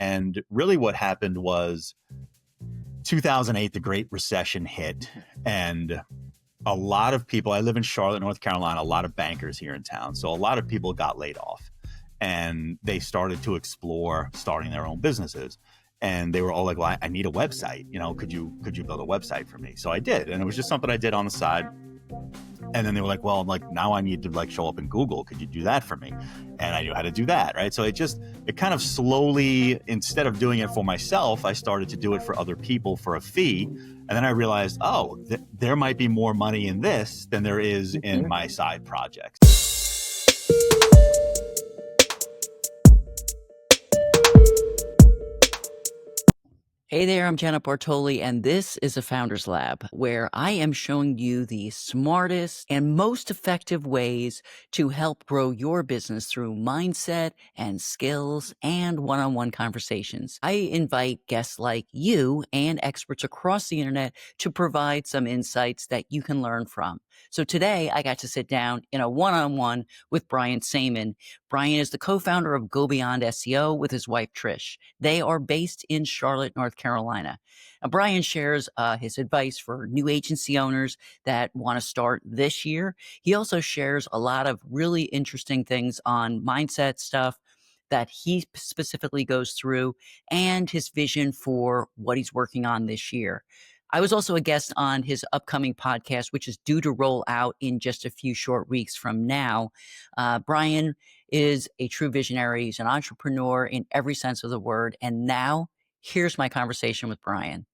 And really what happened was 2008, the Great Recession hit, and a lot of people, I live in Charlotte, North Carolina, a lot of bankers here in town. So a lot of people got laid off and they started to explore starting their own businesses. And they were all like, well, I need a website. Could you build a website for me? So I did. And it was just something I did on the side. And then they were like, well, now I need to show up in Google. Could you do that for me? And I knew how to do that, right? So it kind of slowly, instead of doing it for myself, I started to do it for other people for a fee. And then I realized, there might be more money in this than there is in my side projects. Hey there, I'm Jenna Bartoli, and this is a Founders Lab, where I am showing you the smartest and most effective ways to help grow your business through mindset and skills and one-on-one conversations. I invite guests like you and experts across the internet to provide some insights that you can learn from. So today, I got to sit down in a one-on-one with Brian Saemann. Brian is the co-founder of Go Beyond SEO with his wife, Trish. They are based in Charlotte, North Carolina. Now, Brian shares his advice for new agency owners that want to start this year. He also shares a lot of really interesting things on mindset stuff that he specifically goes through and his vision for what he's working on this year. I was also a guest on his upcoming podcast, which is due to roll out in just a few short weeks from now. Brian is a true visionary. He's an entrepreneur in every sense of the word. And now here's my conversation with Brian.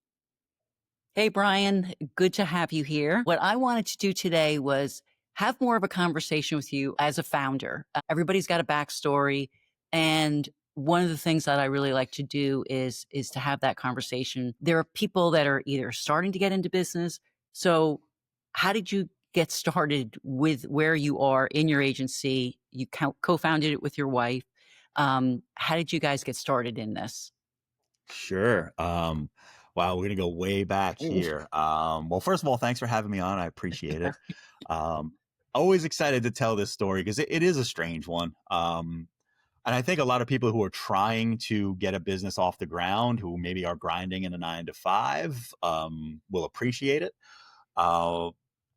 Hey, Brian, good to have you here. What I wanted to do today was have more of a conversation with you as a founder. Everybody's got a backstory. And one of the things that I really like to do is to have that conversation. There are people that are either starting to get into business. So how did you get started with where you are in your agency? You co-founded it with your wife. How did you guys get started in this? Sure. Wow, we're going to go way back here. Well, first of all, thanks for having me on. I appreciate it. Always excited to tell this story because it is a strange one. And I think a lot of people who are trying to get a business off the ground, who maybe are grinding in a 9-to-5, will appreciate it.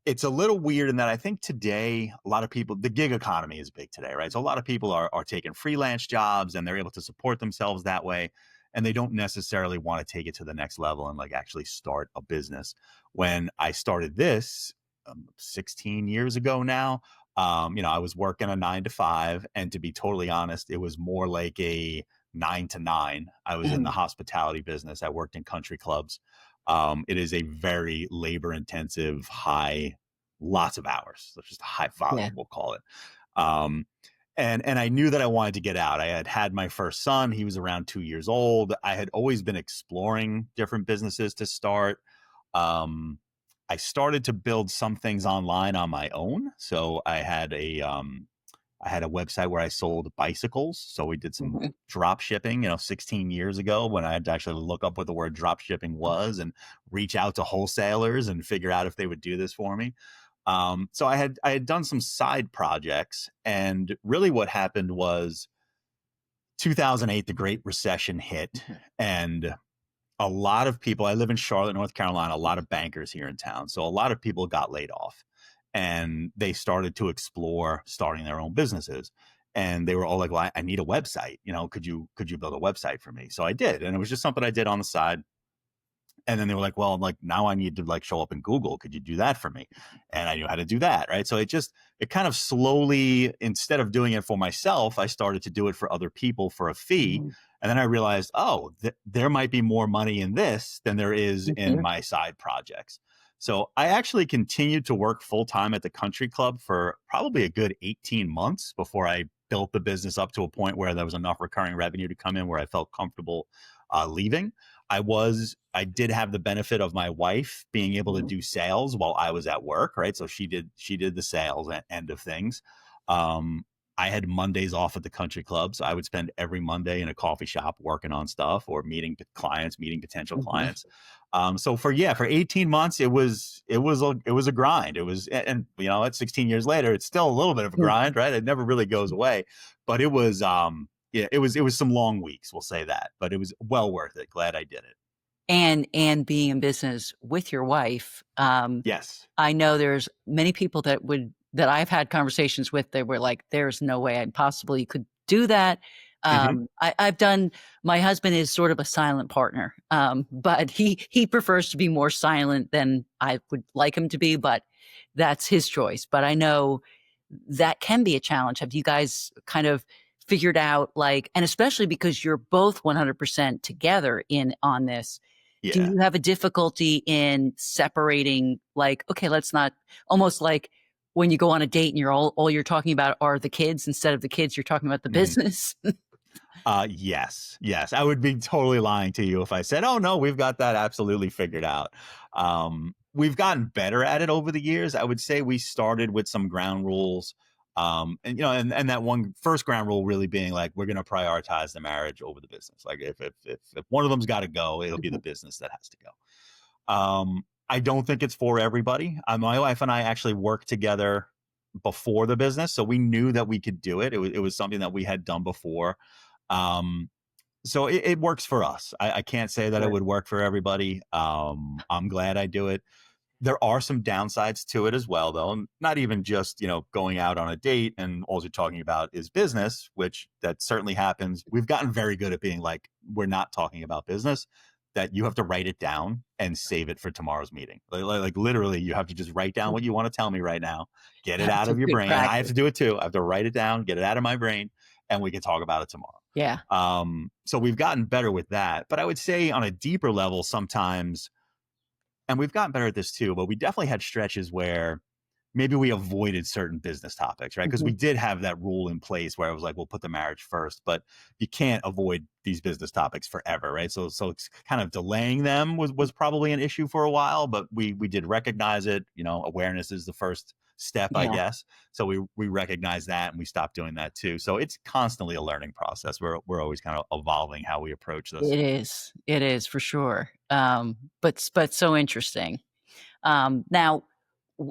It's a little weird in that I think today, a lot of people, the gig economy is big today, right? So a lot of people are taking freelance jobs and they're able to support themselves that way. And they don't necessarily want to take it to the next level and actually start a business. When I started this 16 years ago now, I was working a 9-to-5, and to be totally honest, it was more like a 9-to-9. I was in the hospitality business. I worked in country clubs. It is a very labor intensive, lots of hours. So just a high volume, we'll call it. And I knew that I wanted to get out. I had my first son. He was around 2 years old. I had always been exploring different businesses to start. I started to build some things online on my own. So I had a website where I sold bicycles. So we did some drop shipping, 16 years ago, when I had to actually look up what the word drop shipping was and reach out to wholesalers and figure out if they would do this for me. So I had done some side projects, and really what happened was 2008, the Great Recession hit, and a lot of people, I live in Charlotte, North Carolina, a lot of bankers here in town. So a lot of people got laid off and they started to explore starting their own businesses. And they were all like, well, I need a website. Could you build a website for me? So I did. And it was just something I did on the side. And then they were like, well, now I need to show up in Google. Could you do that for me? And I knew how to do that, right? So it kind of slowly, instead of doing it for myself, I started to do it for other people for a fee. And then I realized, there might be more money in this than there is in my side projects. So I actually continued to work full time at the country club for probably a good 18 months before I built the business up to a point where there was enough recurring revenue to come in where I felt comfortable leaving. I did have the benefit of my wife being able to do sales while I was at work, right? So she did the sales end of things. I had Mondays off at the country club, so I would spend every Monday in a coffee shop working on stuff or meeting potential clients. So for 18 months, it was a grind. It was, and at 16 years later, it's still a little bit of a grind, right? It never really goes away, but it was yeah, it was some long weeks, we'll say that, but it was well worth it. Glad I did it. And being in business with your wife, Yes. I know there's many people that I've had conversations with, they were like, "There's no way I possibly could do that." Hmm. I've done my husband is sort of a silent partner, but he prefers to be more silent than I would like him to be, but that's his choice. But I know that can be a challenge. Have you guys kind of figured out, like, and especially because you're both 100% together in on this, do Yeah. you have a difficulty in separating, like, okay, let's not, almost like when you go on a date and all you're talking about are the kids, instead of the kids, you're talking about the Mhm. business? Yes, yes. I would be totally lying to you if I said, "Oh no, we've got that absolutely figured out." We've gotten better at it over the years. I would say we started with some ground rules, and and that one first ground rule really being like, we're going to prioritize the marriage over the business. Like if one of them's got to go, it'll be the Mhm. business that has to go. I don't think it's for everybody. My wife and I actually worked together before the business, so we knew that we could do it. It was something that we had done before. Um, so it works for us. I can't say that it Sure. would work for everybody. I'm glad I do it. There are some downsides to it as well, though. And not even just, going out on a date and all you're talking about is business, which that certainly happens. We've gotten very good at being like, we're not talking about business, that you have to write it down and save it for tomorrow's meeting. Like literally, you have to just write down what you want to tell me right now, get it out That's a of your good brain. And I have practice. to do it too. I have to write it down, get it out of my brain, and we can talk about it tomorrow. Yeah. So we've gotten better with that. But I would say on a deeper level, sometimes, and we've gotten better at this too, but we definitely had stretches where maybe we avoided certain business topics, right? Because we Mhm. did have that rule in place where it was like, we'll put the marriage first, but you can't avoid these business topics forever, right? So it's kind of delaying them was probably an issue for a while, but we did recognize it. Awareness is the first step, I Yeah. guess. So we recognize that and we stopped doing that too. So it's constantly a learning process. We're always kind of evolving how we approach this. It is. It is for sure. But so interesting. Now,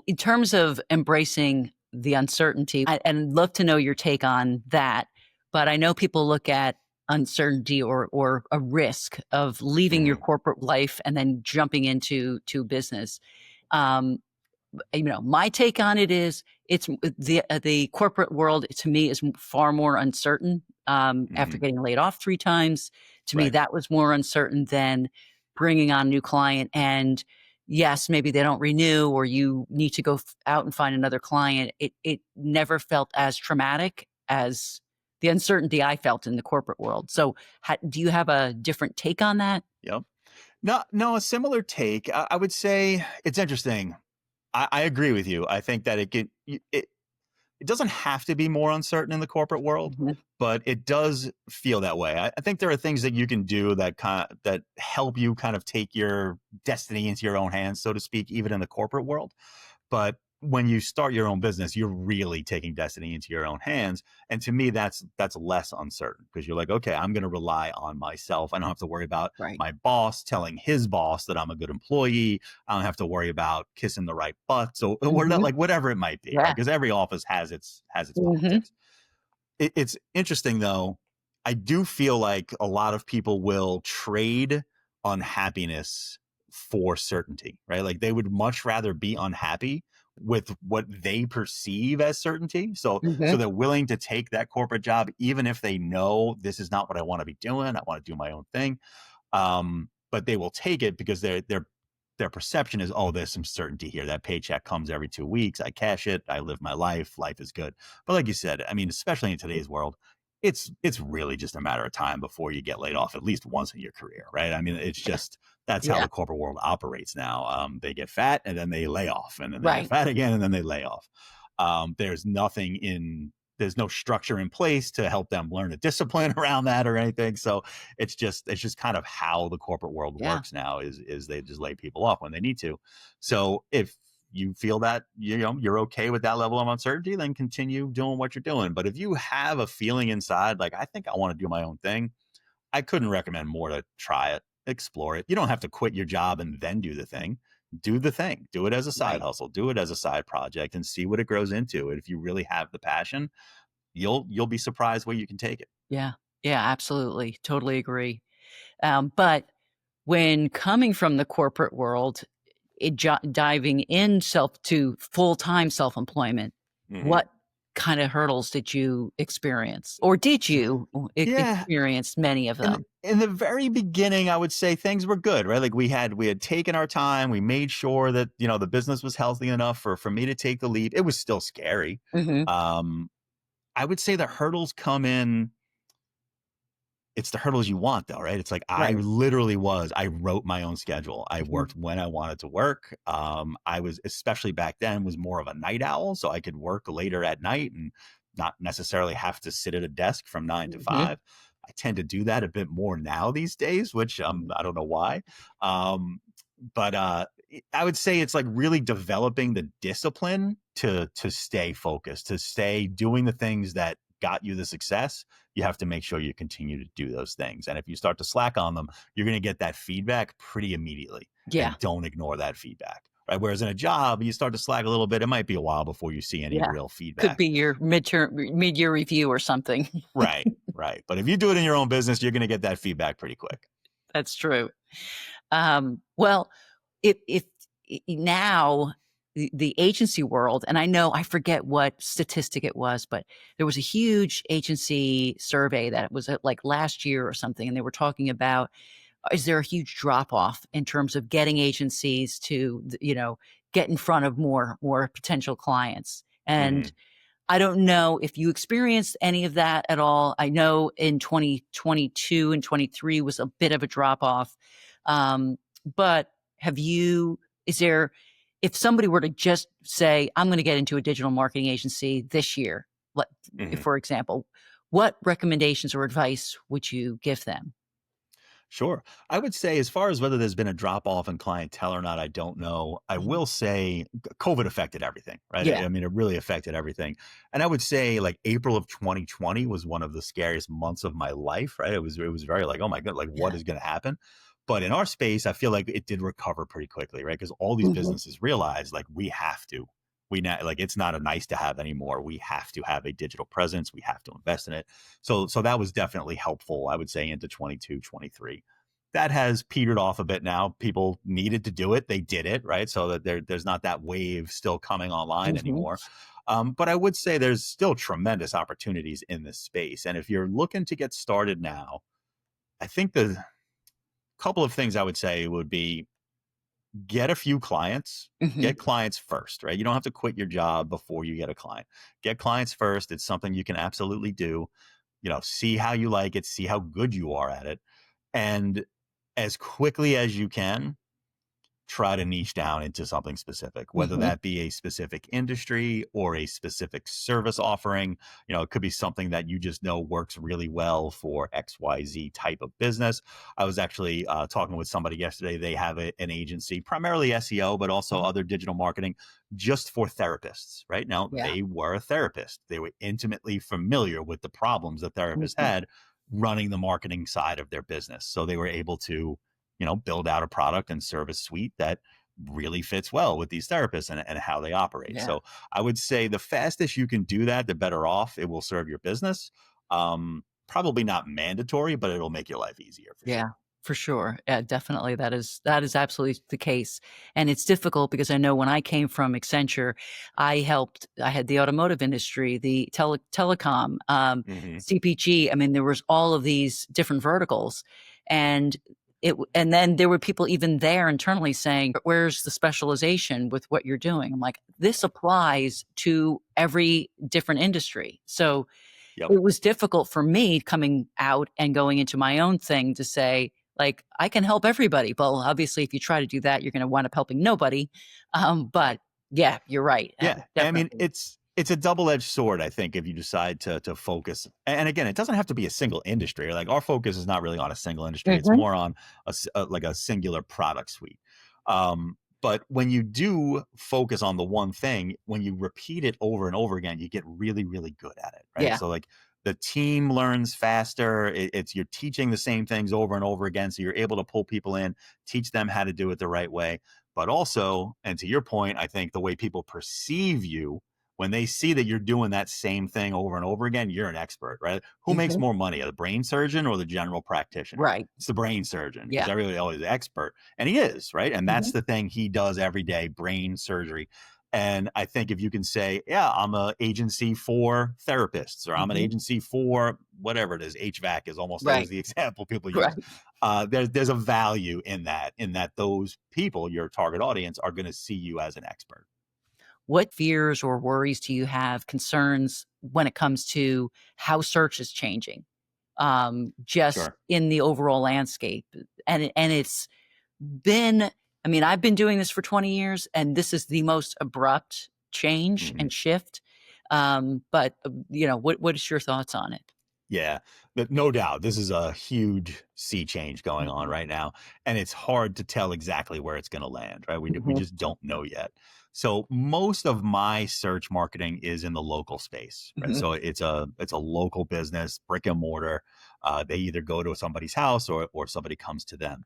in terms of embracing the uncertainty, and love to know your take on that. But I know people look at uncertainty or a risk of leaving your Mhm. corporate life and then jumping into business. Um, my take on it is it's the corporate world to me is far more uncertain. After Mhm. getting laid off 3 times, to me Right. that was more uncertain than bringing on a new client. And yes, maybe they don't renew, or you need to go out and find another client. It never felt as traumatic as the uncertainty I felt in the corporate world. So, do you have a different take on that? Yep. No, no, a similar take. I would say it's interesting. I agree with you. I think that it doesn't have to be more uncertain in the corporate world, Mhm. but it does feel that way. I think there are things that you can do that help you kind of take your destiny into your own hands, so to speak, even in the corporate world. But when you start your own business, you're really taking destiny into your own hands. And to me, that's less uncertain because you're like, okay, I'm going to rely on myself. I don't have to worry about Right. my boss telling his boss that I'm a good employee. I don't have to worry about kissing the right butt. So or not, Mhm. like whatever it might be, right? Yeah. Because every office has its Mhm. politics. It's interesting though. I do feel like a lot of people will trade unhappiness for certainty, right? Like they would much rather be unhappy with what they perceive as certainty. So Mhm. they're willing to take that corporate job even if they know this is not what I want to be doing. I want to do my own thing. But they will take it because their perception is, oh, there's some certainty here. That paycheck comes every 2 weeks. I cash it. I live my life. Life is good. But like you said, I mean, especially in today's world, it's really just a matter of time before you get laid off at least once in your career, right? I mean, it's Yeah. just that's how Yeah. the corporate world operates now. They get fat and then they lay off, and then they get Right. fat again and then they lay off. There's nothing in there's no structure in place to help them learn a discipline around that or anything. So it's just kind of how the corporate world Yeah. works now is they just lay people off when they need to. So if you feel that you're okay with that level of uncertainty, then continue doing what you're doing. But if you have a feeling inside like I think I want to do my own thing, I couldn't recommend more to try it, explore it. You don't have to quit your job and then do the thing. Do the thing. Do it as a side Right. hustle. Do it as a side project and see what it grows into. And if you really have the passion, you'll be surprised where you can take it. Yeah. Yeah, absolutely. Totally agree. But when coming from the corporate world, diving in self to full-time self-employment, Hmm. what kind of hurdles did you experience? Or did you Yeah. experience many of them? In the very beginning, I would say things were good, right? Like we had taken our time. We made sure that, the business was healthy enough for me to take the leap. It was still scary. Mhm. Um, I would say the hurdles come in. It's the hurdles you want though, right? It's like Right. I wrote my own schedule. I Mhm. worked when I wanted to work. I was, especially back then, was more of a night owl, so I could work later at night and not necessarily have to sit at a desk from 9 to Mhm. 5. I tend to do that a bit more now these days, which I don't know why. Um, but I would say it's like really developing the discipline to stay focused, to stay doing the things that got you the success. You have to make sure you continue to do those things. And if you start to slack on them, you're going to get that feedback pretty immediately. Yeah. And don't ignore that feedback. Right. Whereas in a job, you start to slack a little bit, it might be a while before you see any Yeah. real Could feedback. be your mid-year review or something. Right. Right. But if you do it in your own business, you're going to get that feedback pretty quick. That's true. Well, if now the agency world, and I know I forget what statistic it was, but there was a huge agency survey that was like last year or something, and they were talking about is there a huge drop off in terms of getting agencies to get in front of more potential clients. And Hmm. I don't know if you experienced any of that at all. I know in 2022 and 23 was a bit of a drop off. But have you, is there, if somebody were to just say, I'm going to get into a digital marketing agency this year, let, Hmm. for example, what recommendations or advice would you give them? Sure. I would say, as far as whether there's been a drop off in clientele or not, I don't know. I Mhm. will say COVID affected everything, right? Yeah. I mean, it really affected everything. And I would say, like, April of 2020 was one of the scariest months of my life, right? It was very like, oh my God, like, what Yeah. is going to happen? But in our space, I feel like it did recover pretty quickly, right? Because all these Mhm. businesses realized, like, we have to. We not like it's not a nice to have anymore. We have to have a digital presence. We have to invest in it. So that was definitely helpful, I would say, into 22, 23. That has petered off a bit now. People needed to do it. They did it, right? So that there's not that wave still coming online Mhm. anymore. But I would say there's still tremendous opportunities in this space. And if you're looking to get started now, I think the couple of things I would say would be get a few clients, Mhm. get clients first, right? You don't have to quit your job before you get a client. Get clients first. It's something you can absolutely do. See how you like it, see how good you are at it. And as quickly as you can, try to niche down into something specific, whether Mhm. that be a specific industry or a specific service offering. It could be something that you just know works really well for XYZ type of business. I was actually talking with somebody yesterday. They have an agency, primarily SEO, but also Mhm. other digital marketing just for therapists. Right now, Yeah. they were a therapist. They were intimately familiar with the problems that therapists Mhm. had running the marketing side of their business. So they were able to build out a product and service suite that really fits well with these therapists and how they operate. Yeah. So I would say the fastest you can do that, the better off it will serve your business. Probably not mandatory, but it'll make your life easier for Yeah, sure. for sure. Yeah, definitely. That is absolutely the case. And it's difficult because I know when I came from Accenture, I had the automotive industry, the telecom, Hmm. CPG. I mean, there was all of these different verticals. And and then there were people even there internally saying, where's the specialization with what you're doing? I'm like, this applies to every different industry. So Yep. it was difficult for me coming out and going into my own thing to say, like, I can help everybody. Well, obviously, if you try to do that, you're going to wind up helping nobody. But Right. yeah, you're right. Yeah, I mean, Definitely. it's a double-edged sword, I think, if you decide to focus. And again, it doesn't have to be a single industry. Like, our focus is not really on a single industry. It's Mhm. more on like a singular product suite. But when you do focus on the one thing, when you repeat it over and over again, you get really, really good at it, right? Yeah. So like the team learns faster. It's you're teaching the same things over and over again, so you're able to pull people in, teach them how to do it the right way. But also, and to your point, I think the way people perceive you when they see that you're doing that same thing over and over again, you're an expert, right? Who makes Mhm. more money, the brain surgeon or the general practitioner? Right. It's the brain surgeon because Yeah. everybody always is expert, and he is, right? And that's Mhm. the thing he does every day, brain surgery. And I think if you can say, yeah, I'm an agency for therapists, or I'm an Mhm. agency for whatever it is, HVAC is almost always Right. the example people use. Right. There's a value in that those people, your target audience, are going to see you as an expert. What fears or worries do you have, concerns when it comes to how search is changing, just Sure. in the overall landscape? And it's been, I mean, I've been doing this for 20 years, and this is the most abrupt change Hmm. and shift. But, what is your thoughts on it? Yeah, but no doubt, this is a huge sea change going on Mhm. right now, and it's hard to tell exactly where it's going to land. Right, we Mhm. just don't know yet. So most of my search marketing is in the local space. Right, Mhm. so it's a local business, brick and mortar. They either go to somebody's house or somebody comes to them.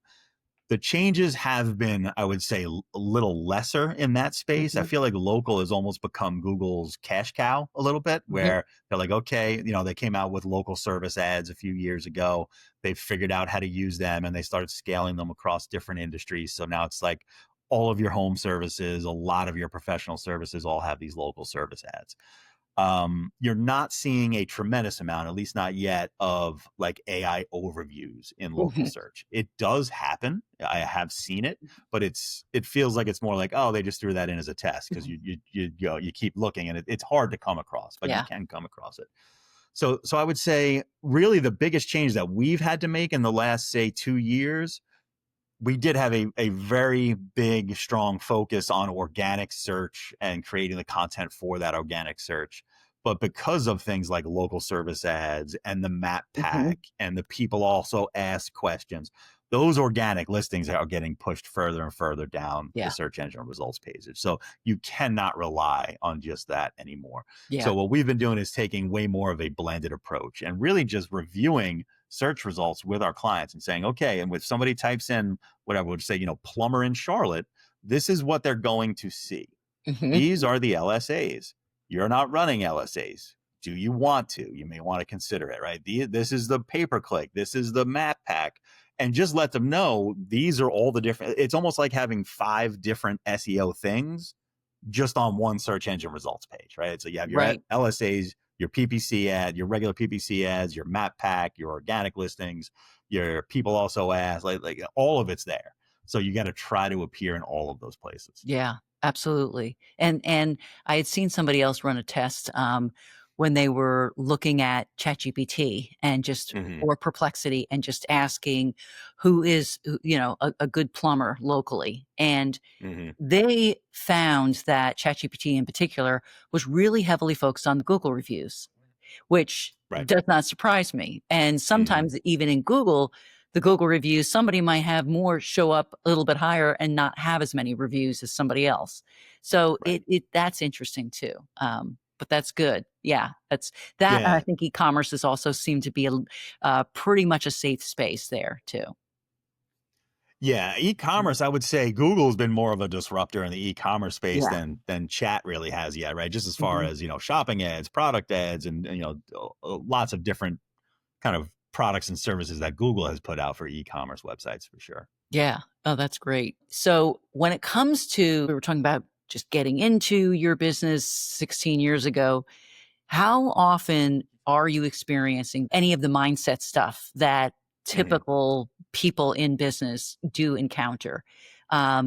The changes have been, I would say, a little lesser in that space. I Mhm. feel like local has almost become Google's cash cow a little bit, Mhm. where they're like, okay, they came out with local service ads a few years ago. They figured out how to use them and they started scaling them across different industries. So now it's like all of your home services, a lot of your professional services all have these local service ads. You're not seeing a tremendous amount, at least not yet, of like AI overviews in local Mhm. search. It does happen. I have seen it, but it feels like it's more like, oh, they just threw that in as a test because you keep looking and it's hard to come across, but you Yeah. can come across it. So I would say really the biggest change that we've had to make in the last say 2 years, we did have a very big, strong focus on organic search and creating the content for that organic search. But because of things like local service ads and the map Mhm. pack and the people also ask questions, those organic listings are getting pushed further and further down the Yeah. search engine results pages. So you cannot rely on just that anymore. Yeah. So what we've been doing is taking way more of a blended approach and really just reviewing search results with our clients and saying, okay, and if somebody types in whatever would say, plumber in Charlotte, this is what they're going to see. Mhm. These are the LSAs. You're not running LSAs. Do you want to? You may want to consider it, right? This is the pay per click. This is the map pack. And just let them know these are all the different. It's almost like having 5 different SEO things just on one search engine results page, right? So you have your Right. LSAs, your PPC ad, your regular PPC ads, your map pack, your organic listings, your people also ads, like all of it's there. So you got to try to appear in all of those places. Yeah, absolutely. And I had seen somebody else run a test, when they were looking at ChatGPT and just Hmm. or Perplexity and just asking who is, a good plumber locally. And Hmm. they found that ChatGPT in particular was really heavily focused on the Google reviews, which Right. does not surprise me. And Hmm. sometimes even in Google, the Google reviews, somebody might have more show up a little bit higher and not have as many reviews as somebody else. So Right. it that's interesting too. But that's good. Yeah, that's that. And I Yeah. think e-commerce has also seemed to be pretty much a safe space there too. Yeah, Mhm. e-commerce, I would say Google's been more of a disruptor in the e-commerce space Yeah. than chat really has yet, right? Just as far Mhm. as, shopping ads, product ads, and lots of different kind of products and services that Google has put out for e-commerce websites for sure. Yeah. Oh, that's great. So when it comes to, we were talking about just getting into your business 16 years ago. How often are you experiencing any of the mindset stuff that Hmm. typical people in business do encounter?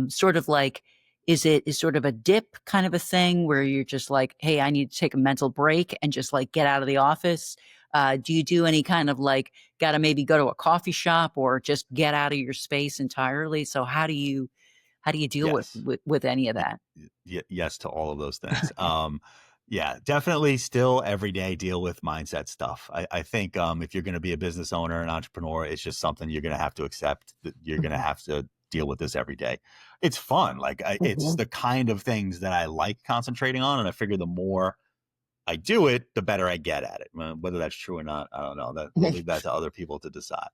Sort of like, is sort of a dip kind of a thing where you're just like, hey, I need to take a mental break and just like get out of the office? Do you do any kind of like, got to maybe go to a coffee shop or just get out of your space entirely? So how do you deal with Yes. with any of Y- that? yes to all of those things. Yeah, definitely still every day deal with mindset stuff. I think if you're going to be a business owner, an entrepreneur, it's just something you're going to have to accept that you're going to Mhm. have to deal with this every day. It's fun. Like it's Mhm. the kind of things that I like concentrating on. And I figure the more I do it, the better I get at it. Whether that's true or not, I don't know. That we'll leave that to other people to decide.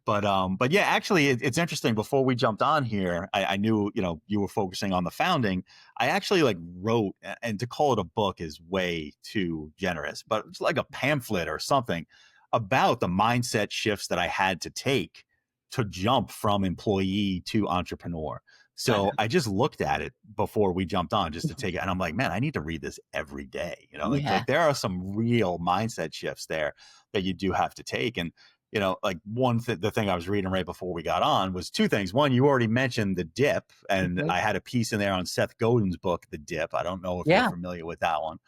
But yeah, actually, it's interesting. Before we jumped on here, I knew you were focusing on the founding. I actually like wrote, and to call it a book is way too generous, but it's like a pamphlet or something about the mindset shifts that I had to take to jump from employee to entrepreneur. So I just looked at it before we jumped on just to take it, and I'm like, man, I need to read this every day. Yeah. Like there are some real mindset shifts there that you do have to take, and like the thing I was reading right before we got on was two things. One, you already mentioned the dip, and Mhm. I had a piece in there on Seth Godin's book, The Dip. I don't know if you're Yeah. familiar with that one,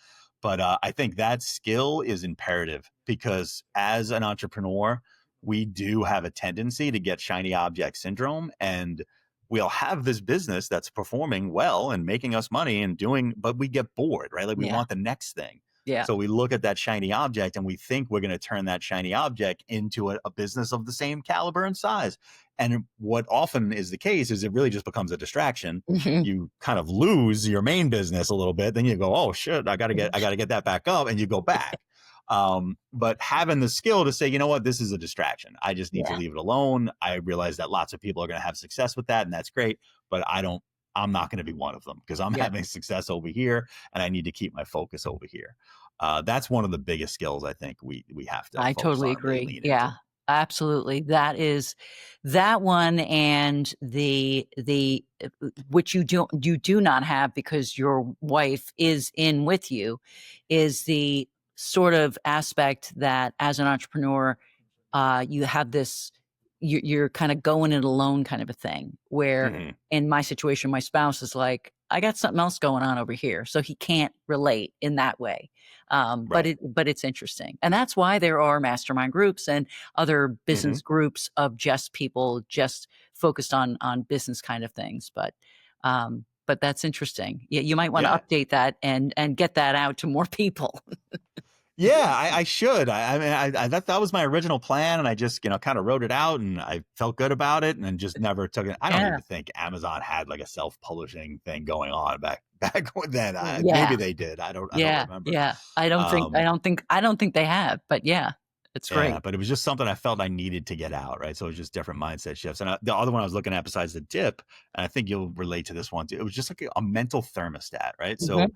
but I think that skill is imperative because as an entrepreneur, we do have a tendency to get shiny object syndrome, and we'll have this business that's performing well and making us money and doing, but we get bored, right? Like we Yeah. want the next thing. Yeah. So we look at that shiny object and we think we're going to turn that shiny object into a business of the same caliber and size. And what often is the case is it really just becomes a distraction. Mhm. You kind of lose your main business a little bit. Then you go, oh shit, I gotta get that back up, and you go back. But having the skill to say, you know what, this is a distraction. I just need to Yeah. leave it alone. I realize that lots of people are going to have success with that, and that's great. But I'm not going to be one of them because I'm Yeah. having success over here, and I need to keep my focus over here. That's one of the biggest skills I think we have to I focus totally on and really agree. lean into. Yeah, absolutely. That is that one, and which you do not have because your wife is in with you, is the sort of aspect that as an entrepreneur, you have this you're kind of going it alone kind of a thing, where Hmm. in my situation, my spouse is like, "I got something else going on over here," so he can't relate in that way. Right. But it's interesting, and that's why there are mastermind groups and other Hmm. business groups of just people just focused on business kind of things. But that's interesting. Yeah, you might want to Yeah. update that and get that out to more people. Yeah, I should. I mean, that was my original plan, and I just kind of wrote it out, and I felt good about it, and then just never took it. I don't Yeah. even think Amazon had like a self publishing thing going on back then. Yeah. Maybe they did. I don't Yeah, remember. yeah. Um, I don't think they have, but yeah, it's yeah, great. but it was just something I felt I needed to get out, right? So it was just different mindset shifts. And the other one I was looking at besides the dip, and I think you'll relate to this one too. It was just like a mental thermostat, right? So Mhm.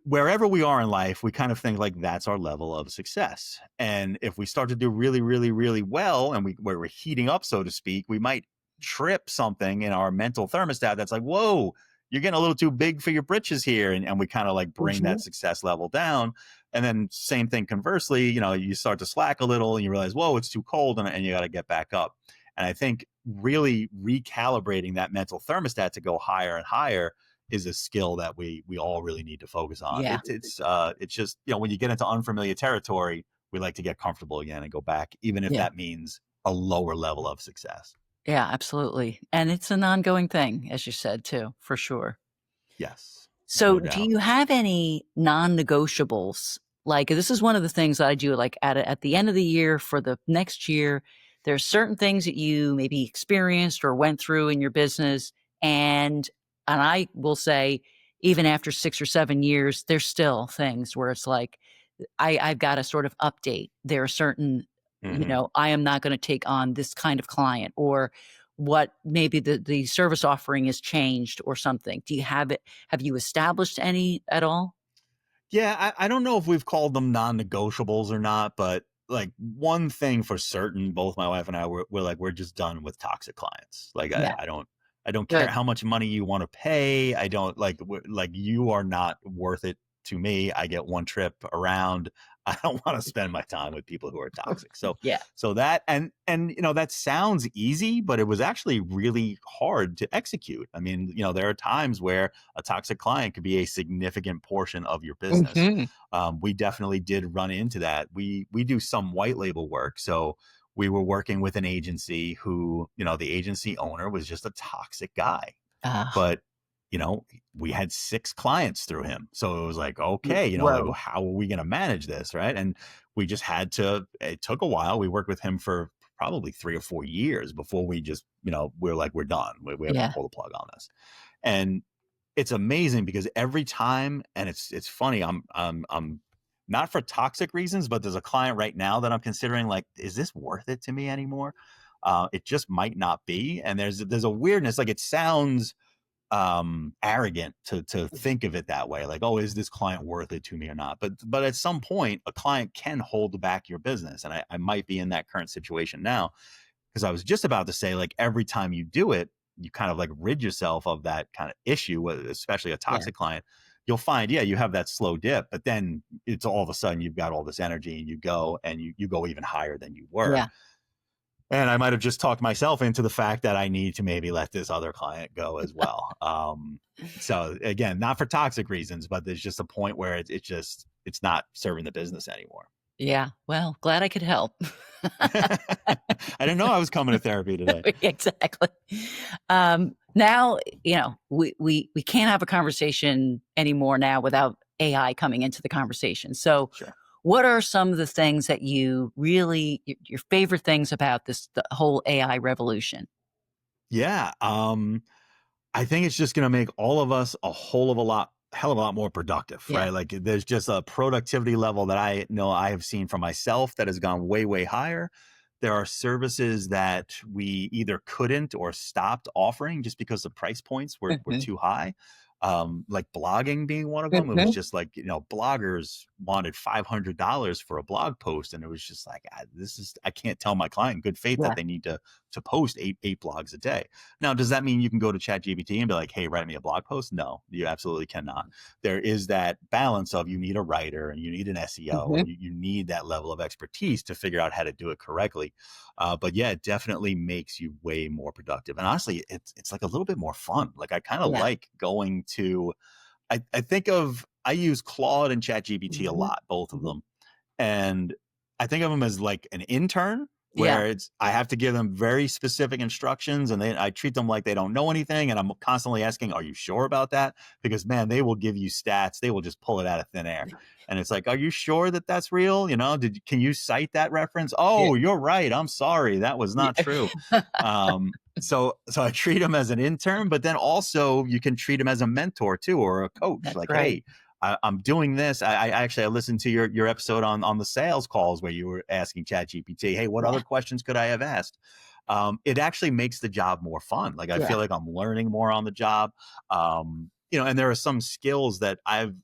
wherever we are in life, we kind of think like that's our level of success. And if we start to do really, really, really well, and we're heating up, so to speak, we might trip something in our mental thermostat that's like, whoa, you're getting a little too big for your britches here. And we kind of like bring that Mhm. success level down. And then same thing conversely, you start to slack a little and you realize, whoa, it's too cold, and you got to get back up. And I think really recalibrating that mental thermostat to go higher and higher is a skill that we all really need to focus on. Yeah, It's just when you get into unfamiliar territory, we like to get comfortable again and go back, even if yeah, that means a lower level of success. yeah, absolutely, and it's an ongoing thing, as you said too, for sure. Yes, So, no do doubt. you have any non-negotiables? Like, this is one of the things that I do, like, at the end of the year for the next year, there's certain things that you maybe experienced or went through in your business, and I will say, even after 6 or 7 years, there's still things where it's like, I've gotta sort of update. There are certain, Hmm. I am not gonna take on this kind of client, or what maybe the service offering has changed or something. Do you have it have you established any at all? Yeah, I don't know if we've called them non-negotiables or not, but like one thing for certain, both my wife and I we're like we're just done with toxic clients. Like Yeah, I don't care good. how much money you want to pay. I don't like you are not worth it to me. I get one trip around. I don't want to spend my time with people who are toxic. So Yeah. so that and that sounds easy, but it was actually really hard to execute. I mean, there are times where a toxic client could be a significant portion of your business. Mhm. We definitely did run into that. We do some white label work, so we were working with an agency who, the agency owner was just a toxic guy, Ah, but we had 6 clients through him. So it was like, okay, like, whoa. how are we going to manage this? Right. And we just had to, it took a while. We worked with him for probably 3 or 4 years before we just, we're like, we're done. We have to Yeah. pull the plug on this. And it's amazing because every time, and it's funny, I'm not for toxic reasons, but there's a client right now that I'm considering, like, is this worth it to me anymore? It just might not be. And there's a weirdness, like it sounds arrogant to think of it that way, like, oh, is this client worth it to me or not? But at some point a client can hold back your business, and I might be in that current situation now, because I was just about to say, like, every time you do it, you kind of like rid yourself of that kind of issue, especially a Yeah. toxic client. You'll find, yeah, you have that slow dip, but then it's all of a sudden you've got all this energy and you go and you go even higher than you were. Yeah. And I might have just talked myself into the fact that I need to maybe let this other client go as well. So again, not for toxic reasons, but there's just a point where it's not serving the business anymore. Yeah. Well, glad I could help. I didn't know I was coming to therapy today. Exactly. Now, we can't have a conversation anymore now without AI coming into the conversation. So Sure. what are some of the things that you really, your favorite things about the whole AI revolution? Yeah. I think it's just going to make all of us a hell of a lot more productive, Yeah. right? Like there's just a productivity level that I know I have seen for myself that has gone way, way higher. There are services that we either couldn't or stopped offering just because the price points were Mhm. too high. Like blogging being one of them. It was Mhm. just like, bloggers wanted $500 for a blog post. And it was just like, I can't tell my client in good faith that Yeah. they need to post eight blogs a day. Now, does that mean you can go to ChatGPT and be like, hey, write me a blog post? No, you absolutely cannot. There is that balance of you need a writer and you need an SEO Mhm. and you need that level of expertise to figure out how to do it correctly. But yeah, it definitely makes you way more productive. And honestly, it's like a little bit more fun. Like I kind of Yeah. like going to, I use Claude and ChatGPT a Mhm. lot, both of Mhm. them. And I think of them as like an intern Yeah. where I have to give them very specific instructions and I treat them like they don't know anything. And I'm constantly asking, are you sure about that? Because man, they will give you stats. They will just pull it out of thin air. And it's like, are you sure that that's real? Can you cite that reference? Yeah. Oh, you're right. I'm sorry. That was not true. Yeah. So I treat them as an intern, but then also you can treat them as a mentor too, or a coach. That's Like, right. hey, I'm doing this. I listened to your episode on the sales calls where you were asking ChatGPT, hey, what Yeah. other questions could I have asked? It actually makes the job more fun. Like I Yeah. feel like I'm learning more on the job. And there are some skills that I've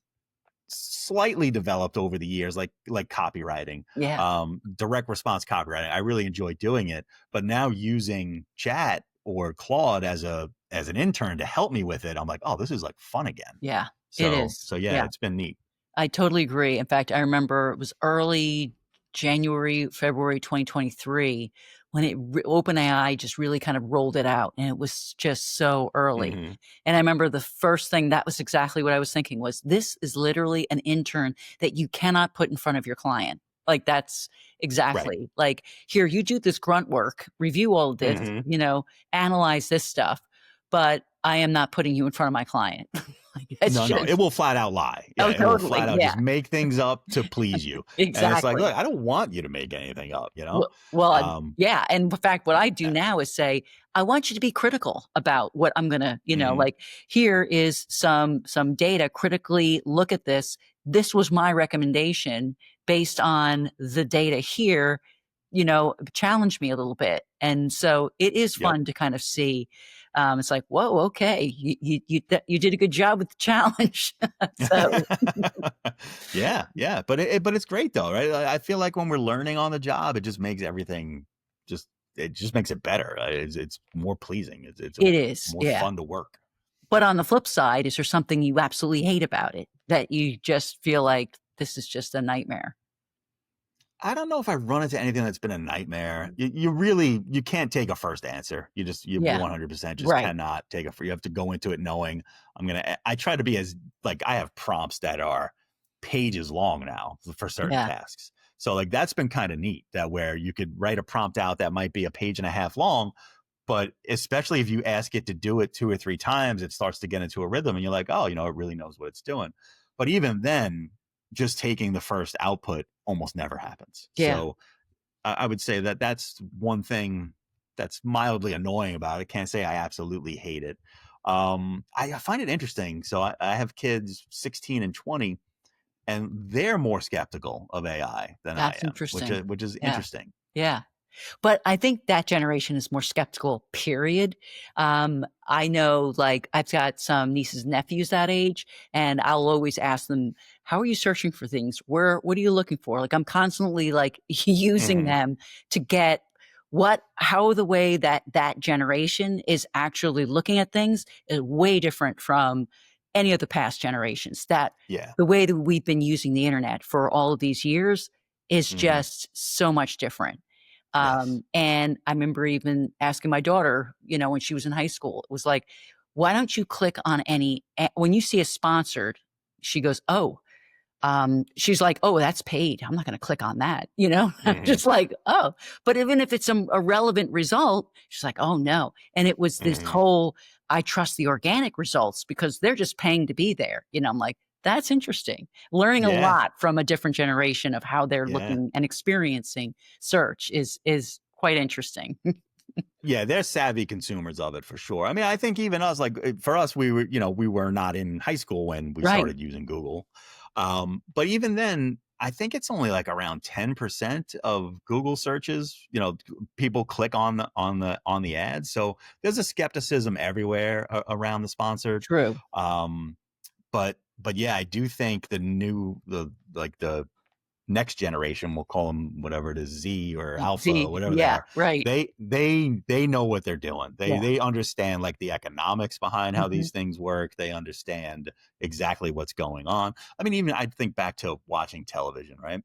slightly developed over the years, like copywriting, Yeah. direct response copywriting. I really enjoy doing it, but now using chat or Claude as an intern to help me with it, I'm like, oh, this is like fun again. Yeah. It So is. so yeah, Yeah. it's been neat. I totally agree. In fact, I remember it was early January, February 2023 when OpenAI just really kind of rolled it out, and it was just so early. Hmm. And I remember the first thing that was exactly what I was thinking was this is literally an intern that you cannot put in front of your client. Like that's Right. exactly like here you do this grunt work, review all of this, Hmm. analyze this stuff, but I am not putting you in front of my client. Like, it's No, it just will flat out lie. oh, Yeah, it will totally. flat out Yeah, just make things up to please you. And it's like, exactly. look, I don't want you to make anything up, you know? Well, Um, yeah, and in fact, what I do yeah. now is say, "I want you to be critical about what I'm gonna," Hmm. like, "Here is some data, critically look at this. This was my recommendation based on the data here, challenge me a little bit." And so it is Yep. fun to kind of see, it's like, "Whoa, okay, you did a good job with the challenge." So Yeah. But it's great though, right? I feel like when we're learning on the job, it just makes everything just it just makes it better. It's more pleasing. It's it is, more yeah. fun to work. But on the flip side, is there something you absolutely hate about it that you just feel like this is just a nightmare? I don't know if I run into anything that's been a nightmare. You can't take a first answer. You Yeah, 100% just right. cannot take you have to go into it knowing I try to be as like I have prompts that are pages long now for certain Yeah, tasks. So like that's been kind of neat that where you could write a prompt out that might be a page and a half long, but especially if you ask it to do it two or three times, it starts to get into a rhythm and you're like, oh, it really knows what it's doing. But even then, just taking the first output almost never happens. yeah, So I would say that's one thing that's mildly annoying about it. Can't say I absolutely hate it. I find it interesting. So I have kids 16 and 20, and they're more skeptical of AI than I That's am, interesting. which is Yeah. interesting. Yeah. But I think that generation is more skeptical, period. I know, like, I've got some nieces and nephews that age, and I'll always ask them, "How are you searching for things? What are you looking for?" Like, I'm constantly, like, using Hmm. them to get how the way that that generation is actually looking at things is way different from any of the past generations. That Yeah. the way that we've been using the internet for all of these years is Hmm. just so much different. Yes. And I remember even asking my daughter, when she was in high school, it was like, why don't you click on when you see a sponsored, she goes, oh, she's like, "Oh, that's paid. I'm not gonna click on that," you know? I'm Hmm. just like, "Oh." But even if it's a relevant result, she's like, "Oh, no." And it was this Hmm. whole, I trust the organic results because they're just paying to be there. I'm like, "That's interesting." Learning a Yeah. lot from a different generation of how they're Yeah. looking and experiencing search is quite interesting. Yeah, they're savvy consumers of it for sure. I mean, I think even us, like for us, we were not in high school when we Right. started using Google. But even then, I think it's only like around 10% of Google searches, people click on the ads. So there's a skepticism everywhere around the sponsored. True. Um, but yeah, I do think the next generation, we'll call them whatever it is, Z or Alpha, See, whatever they yeah, are, right. they know what they're doing. they Yeah. they understand like the economics behind how Mhm. these things work. They understand exactly what's going on. I mean, even I think back to watching television, right?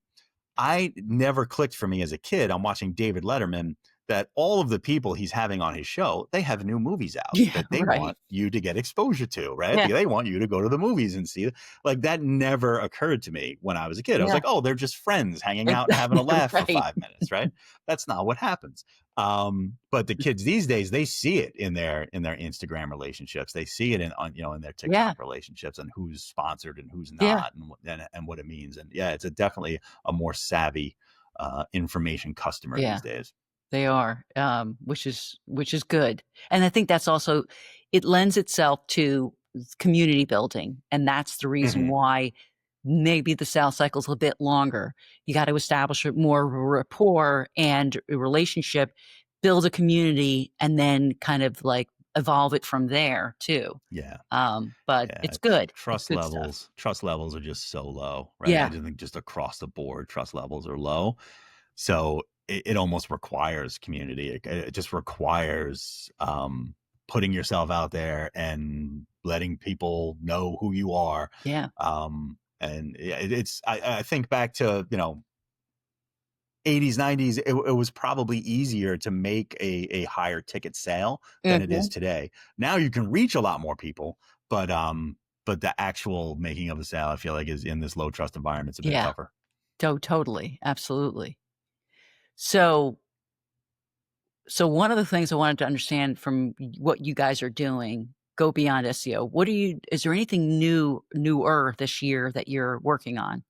I never clicked for me as a kid. I'm watching David Letterman, that all of the people he's having on his show, they have new movies out Yeah, that they right. want you to get exposure to, right? Yeah, They want you to go to the movies and see it. Like that never occurred to me when I was a kid. I was yeah. like, oh, they're just friends hanging out and having a Exactly, laugh for right. 5 minutes, right? That's not what happens. But the kids these days, they see it in their Instagram relationships. They see it in their Yeah, TikTok relationships, and who's sponsored and who's yeah. not, and what it means. And yeah, it's definitely a more savvy information customer Yeah, these days. they are, which is good, and I think that's also, it lends itself to community building, and that's the reason Hmm. why maybe the sales cycle's a bit longer. You gotta establish a more rapport and a relationship, build a community, and then kind of, like, evolve it from there too. Yeah, But yeah. it's good. It's Trust good stuff. levels. Trust levels are just so low, right? I Yeah, just think just across the board, trust levels are low. So it almost requires community. It just requires putting yourself out there and letting people know who you are. yeah. And yeah, I think back to 80s, 90s, it was probably easier to make a higher ticket sale than it is Mhm. today. Now you can reach a lot more people, but the actual making of the sale, I feel like, is in this low trust environment, it's a bit Yeah. tougher. Totally, absolutely. So So one of the things I wanted to understand from what you guys are doing, go beyond SEO. Is there anything newer this year that you're working on?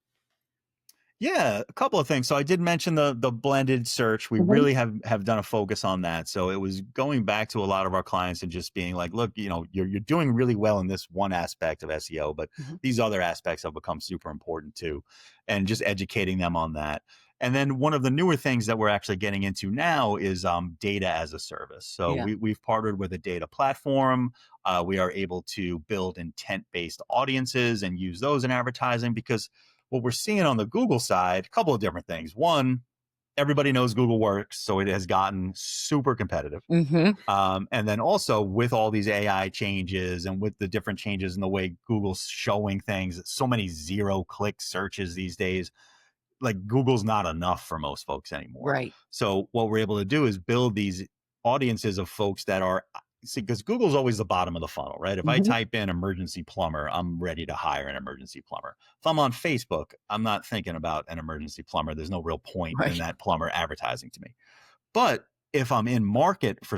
Yeah, a couple of things. So I did mention the blended search. We Mhm, really have done a focus on that. So it was going back to a lot of our clients and just being like, look, you're doing really well in this one aspect of SEO, but mhm. these other aspects have become super important too, and just educating them on that. And then one of the newer things that we're actually getting into now is data as a service. So Yeah. we've partnered with a data platform. We are able to build intent based audiences and use those in advertising, because what we're seeing on the Google side, a couple of different things. One, everybody knows Google works, so it has gotten super competitive. Mhm. And then also with all these AI changes and with the different changes in the way Google's showing things, so many zero click searches these days, like Google's not enough for most folks anymore. Right. So what we're able to do is build these audiences of folks that are, see, because Google's always the bottom of the funnel, right? If I Mhm. type in emergency plumber, I'm ready to hire an emergency plumber. If I'm on Facebook, I'm not thinking about an emergency plumber. There's no real point in Right. that plumber advertising to me. But if I'm in market for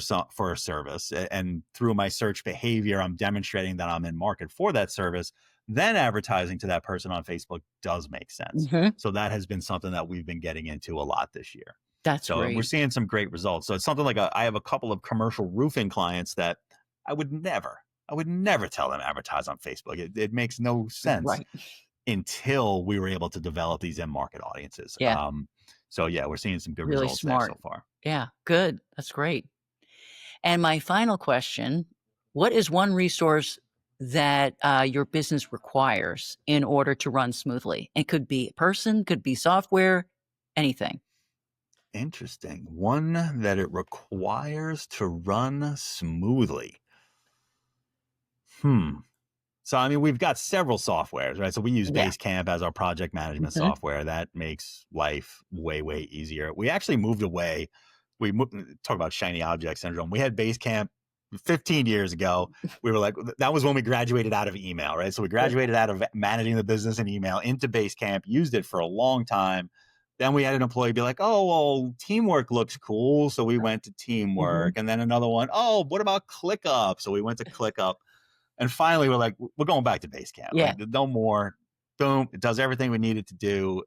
a service, and through my search behavior, I'm demonstrating that I'm in market for that service, then advertising to that person on Facebook does make sense. Mhm. So that has been something that we've been getting into a lot this year. That's So we're great. seeing some great results. So it's something like I have a couple of commercial roofing clients that I would never I would never tell them advertise on Facebook. It makes no sense Right. until we were able to develop these end market audiences. Yeah. So yeah, we're seeing some good Really results there smart. so far. Yeah. Good. That's great. And my final question, what is one resource that your business requires in order to run smoothly? It could be a person, could be software, anything. Interesting. One that it requires to run smoothly. Hmm. So, I mean, we've got several softwares, right? So we use Yeah. Basecamp as our project management Mhm. software. That makes life way, way easier. We actually moved away. Talk about shiny object syndrome. We had Basecamp 15 years ago. We were like, that was when we graduated out of email, right? So we Good. graduated out of managing the business in email into Basecamp, used it for a long time. Then we had an employee be like, oh, well, teamwork looks cool. So we went to Mhm. teamwork. And then another one, oh, what about ClickUp? So we went to ClickUp. And finally, we're like, we're going back to Basecamp. Yeah. Like, no more. Boom. It does everything we needed to do.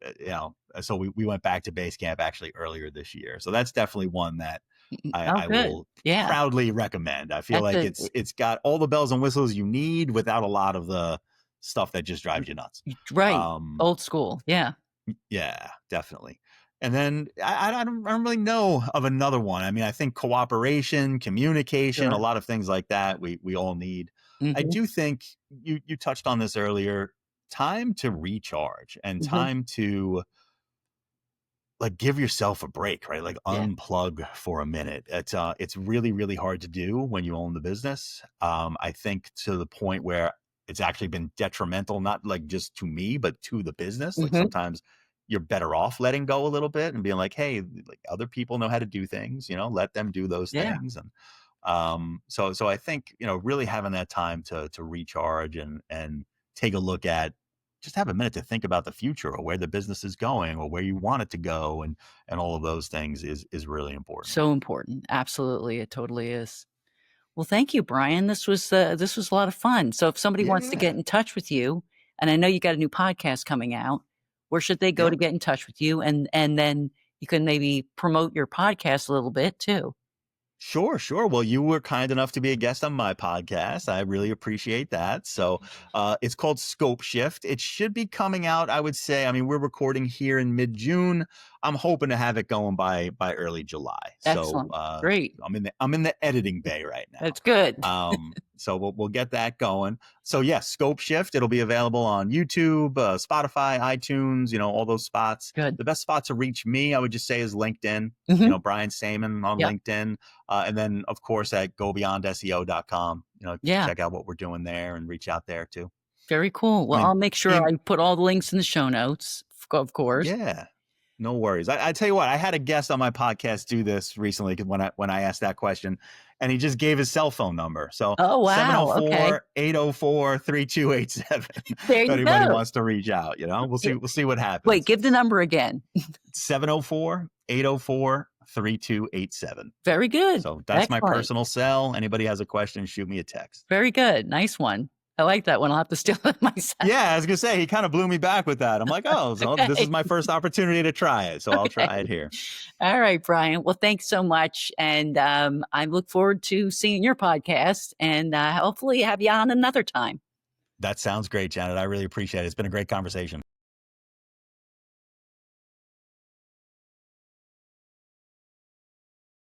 So we went back to Basecamp actually earlier this year. So that's definitely one that Oh, I good. will Yeah. proudly recommend. I feel That's like a it's got all the bells and whistles you need without a lot of the stuff that just drives you nuts. right. Um, Old school. Yeah. yeah, definitely. And then I don't really know of another one. I mean, I think cooperation, communication, a Sure. lot of things like that we all need. I Mhm. do think you touched on this earlier. Time to recharge and Mhm. time to like give yourself a break, right? Like Yeah. unplug for a minute. It's really, really hard to do when you own the business. I think to the point where it's actually been detrimental, not like just to me, but to the business. Like Mhm. sometimes you're better off letting go a little bit and being like, hey, like other people know how to do things, let them do those Yeah. things. And so I think, really having that time to recharge and take a look at just have a minute to think about the future or where the business is going or where you want it to go and all of those things is really important. So important. Absolutely. It totally is. Well, thank you, Brian. This was a lot of fun. So if somebody wants to get Yeah. in touch with you, and I know you got a new podcast coming out, where should they go Yeah. to get in touch with you? And then you can maybe promote your podcast a little bit too. Sure, sure. Well, you were kind enough to be a guest on my podcast. I really appreciate that. So, it's called Scope Shift. It should be coming out, I would say. I mean, we're recording here in mid-June. I'm hoping to have it going by early July. So, Excellent. Great. I'm in the editing bay right now. That's good. So we'll get that going. So yes, Scope Shift. It'll be available on YouTube, Spotify, iTunes. All those spots. Good. The best spot to reach me, I would just say, is LinkedIn. Mhm. Brian Saemann on Yep. LinkedIn. And then, of course, at gobeyondseo.com, Yeah. check out what we're doing there and reach out there too. Very cool. I Well, mean, I'll make sure em I put all the links in the show notes, of course. yeah, no worries. I tell you what, I had a guest on my podcast do this recently when I asked that question, and he just gave his cell phone number. So Oh, wow. Okay. 704-804-3287. There If you anybody go. wants to reach out, we'll see. Yeah. We'll see what Wait, happens. give the number again. 704-804-3287. Very good. So that's my Excellent. personal cell. Anybody has a question, shoot me a text. Very good. Nice one. I like that one. I'll have to steal it myself. Yeah, I was gonna say he kind of blew me back with that. I'm like, oh, so this is Okay. my first opportunity to try it, so I'll Okay. try it here. All right, Brian. Well, thanks so much. And I look forward to seeing your podcast and hopefully have you on another time. That sounds great, Janet. I really appreciate it. It's been a great conversation.